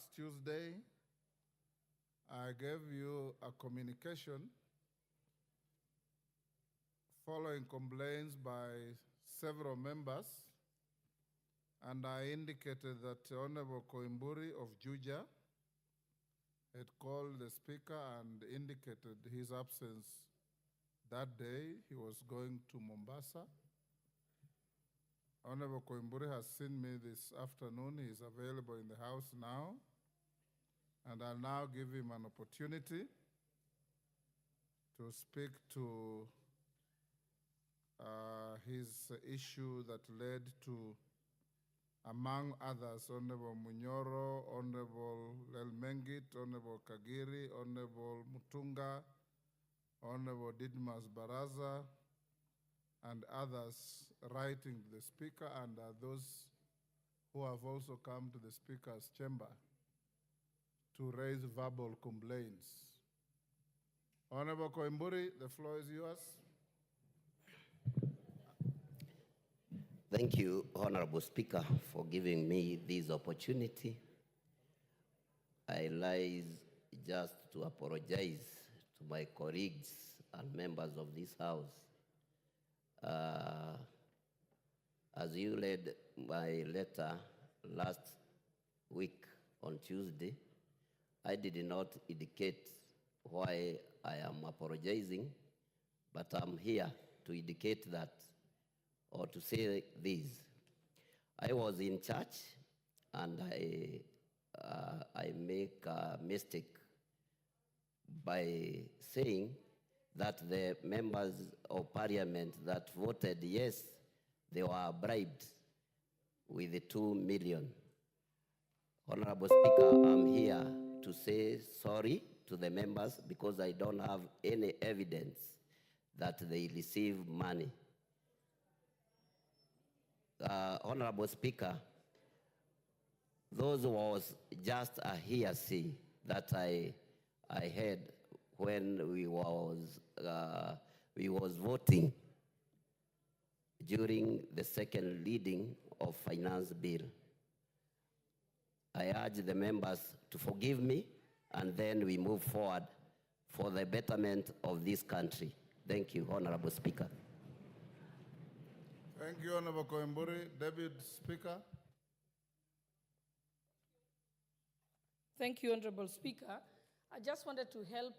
Last Tuesday, I gave you a communication following complaints by several members, and I indicated that Honorable Koimburi of Juja had called the Speaker and indicated his absence that day. He was going to Mombasa. Honorable Koimburi has seen me this afternoon. He is available in the House now, and I'll now give him an opportunity to speak to his issue that led to, among others, Honorable Munyoro, Honorable Lelmengit, Honorable Kagiri, Honorable Mutunga, Honorable Didmas Baraza, and others writing to the Speaker, and those who have also come to the Speaker's chamber to raise verbal complaints. Honorable Koimburi, the floor is yours. Thank you, Honorable Speaker, for giving me this opportunity. I rise just to apologize to my colleagues and members of this House. As you read my letter last week on Tuesday, I did not indicate why I am apologizing, but I'm here to indicate that, or to say this. I was in church and I make a mistake by saying that the members of parliament that voted yes, they were bribed with the 2 million. Honorable Speaker, I'm here to say sorry to the members because I don't have any evidence that they received money. Honorable Speaker, those was just a hearsay that I heard when we was voting during the second reading of finance bill. I urge the members to forgive me, and then we move forward for the betterment of this country. Thank you, Honorable Speaker. Thank you, Honorable Koimburi. Deputy Speaker. Thank you, Honorable Speaker. I just wanted to help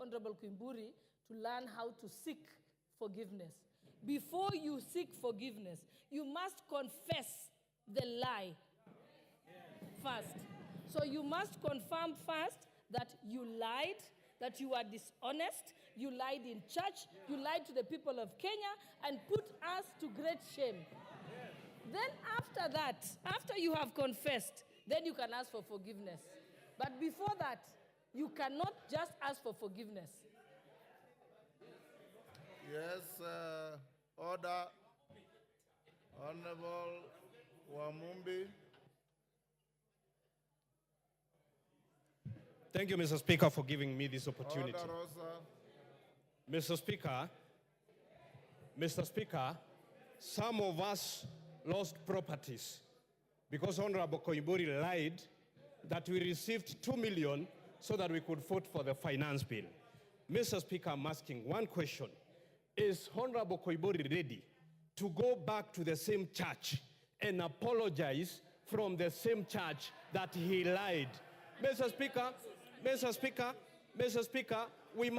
Honorable Koimburi to learn how to seek forgiveness. Before you seek forgiveness, you must confess the lie first. So you must confirm first that you lied, that you are dishonest, you lied in church, you lied to the people of Kenya, and put us to great shame. Then after that, after you have confessed, then you can ask for forgiveness. But before that, you cannot just ask for forgiveness. Yes, order. Honorable Wabunge. Thank you, Mr. Speaker, for giving me this opportunity. Order, Rosa. Mr. Speaker, some of us lost properties because Honorable Koimburi lied that we received 2 million so that we could vote for the finance bill. Mr. Speaker, I'm asking one question. Is Honorable Koimburi ready to go back to the same church and apologize from the same church that he lied? Mr. Speaker, we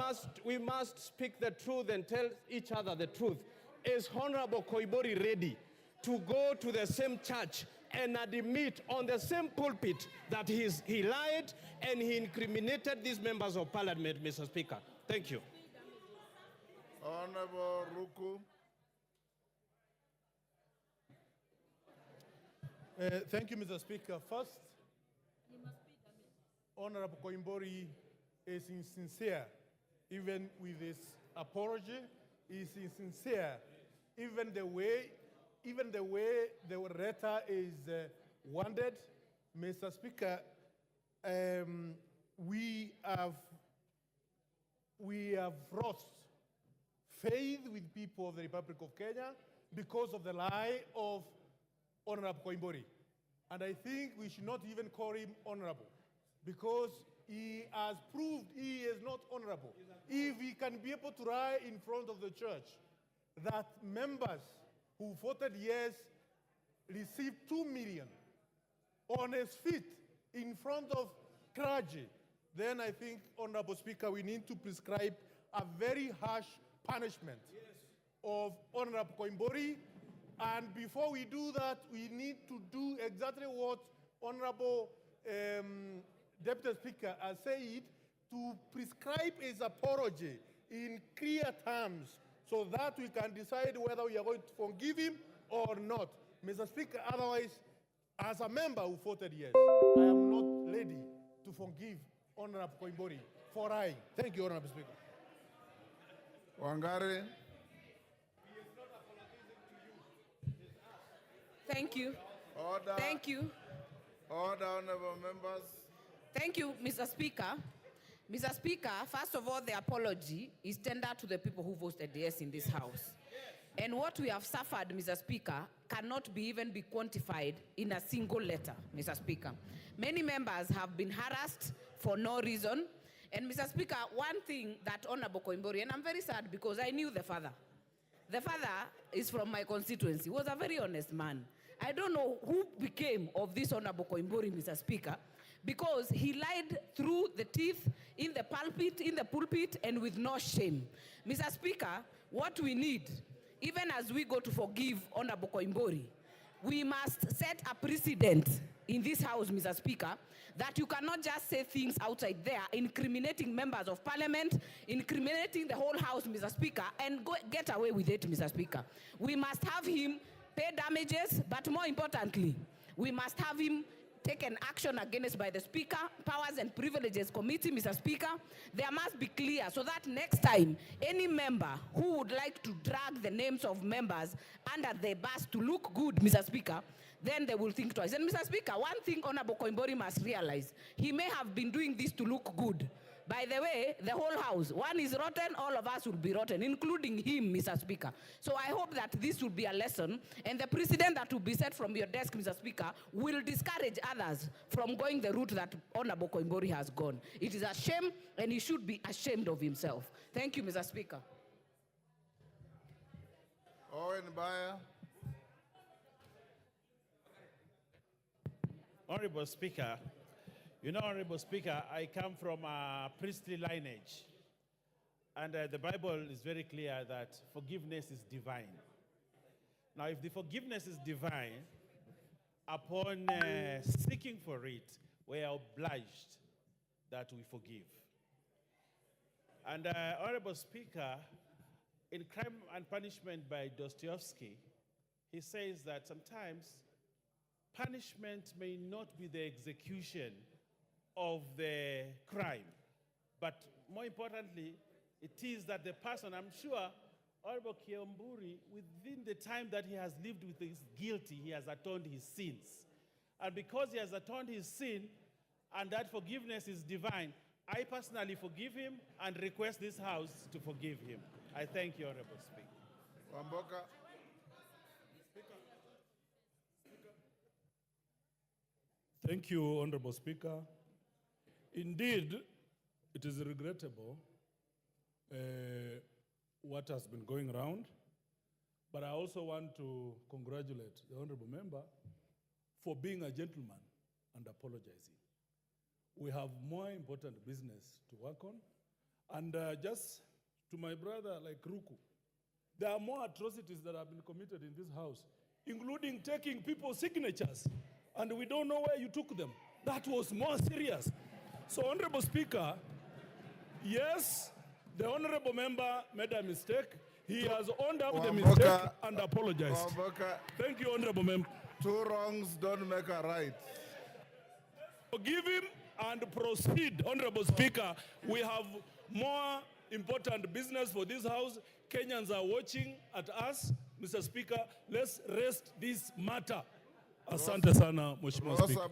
must speak the truth and tell each other the truth. Is Honorable Koimburi ready to go to the same church and admit on the same pulpit that he lied and he incriminated these members of parliament, Mr. Speaker? Thank you. Honorable Ruku. Thank you, Mr. Speaker. First, Honorable Koimburi is insincere, even with his apology. Is insincere, even the way the letter is worded. Mr. Speaker, we have lost faith with people of the Republic of Kenya because of the lie of Honorable Koimburi. And I think we should not even call him honorable, because he has proved he is not honorable. If he can be able to write in front of the church that members who voted yes received 2 million on his feet in front of clergy, then I think, Honorable Speaker, we need to prescribe a very harsh punishment of Honorable Koimburi. And before we do that, we need to do exactly what Honorable Deputy Speaker has said, to prescribe his apology in clear terms so that we can decide whether we are going to forgive him or not. Mr. Speaker, otherwise, as a member who voted yes, I am not ready to forgive Honorable Koimburi for lying. Thank you, Honorable Speaker. Wangari. Thank you. Order. Thank you. Order, honorable members. Thank you, Mr. Speaker. Mr. Speaker, first of all, the apology is tendered to the people who voted yes in this House. And what we have suffered, Mr. Speaker, cannot even be quantified in a single letter, Mr. Speaker. Many members have been harassed for no reason. And Mr. Speaker, one thing that Honorable Koimburi, and I'm very sad because I knew the father. The father is from my constituency. He was a very honest man. I don't know who became of this Honorable Koimburi, Mr. Speaker, because he lied through the teeth in the pulpit, and with no shame. Mr. Speaker, what we need, even as we go to forgive Honorable Koimburi, we must set a precedent in this House, Mr. Speaker, that you cannot just say things outside there, incriminating members of parliament, incriminating the whole House, Mr. Speaker, and get away with it, Mr. Speaker. We must have him pay damages, but more importantly, we must have him taken action against by the Speaker, Powers and Privileges Committee, Mr. Speaker. There must be clear so that next time, any member who would like to drag the names of members under the bus to look good, Mr. Speaker, then they will think twice. And Mr. Speaker, one thing Honorable Koimburi must realize, he may have been doing this to look good. By the way, the whole House, one is rotten, all of us will be rotten, including him, Mr. Speaker. So I hope that this will be a lesson, and the precedent that will be set from your desk, Mr. Speaker, will discourage others from going the route that Honorable Koimburi has gone. It is a shame, and he should be ashamed of himself. Thank you, Mr. Speaker. Owen Bayer. Honorable Speaker, you know, Honorable Speaker, I come from a priestly lineage. And the Bible is very clear that forgiveness is divine. Now, if the forgiveness is divine, upon seeking for it, we are obliged that we forgive. And Honorable Speaker, in Crime and Punishment by Dostoevsky, he says that sometimes punishment may not be the execution of the crime, but more importantly, it is that the person, I'm sure, Honorable Koimburi, within the time that he has lived with his guilty, he has atoned his sins. And because he has atoned his sin, and that forgiveness is divine, I personally forgive him and request this House to forgive him. I thank you, Honorable Speaker. Wamboka. Thank you, Honorable Speaker. Indeed, it is regrettable what has been going around, but I also want to congratulate the Honorable Member for being a gentleman and apologizing. We have more important business to work on. And just to my brother like Ruku, there are more atrocities that have been committed in this House, including taking people's signatures, and we don't know where you took them. That was more serious. So, Honorable Speaker, yes, the Honorable Member made a mistake. He has owned up the mistake and apologized. Thank you, Honorable Member. Two wrongs don't make a right. Forgive him and proceed, Honorable Speaker. We have more important business for this House. Kenyans are watching at us. Mr. Speaker, let's rest this matter. Asante sana, Mheshimiwa Speaker.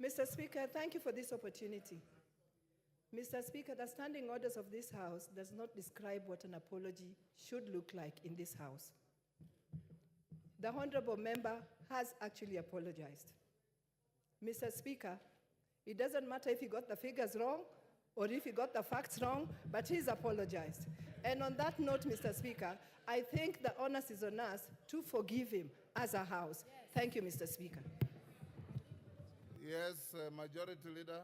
Mr. Speaker, thank you for this opportunity. Mr. Speaker, the standing orders of this House does not describe what an apology should look like in this House. the honorable member has actually apologized. Mr. Speaker, it doesn't matter if he got the figures wrong or if he got the facts wrong, but he's apologized. And on that note, Mr. Speaker, I think the onus is on us to forgive him as a house. Thank you, Mr. Speaker. Yes, Majority Leader.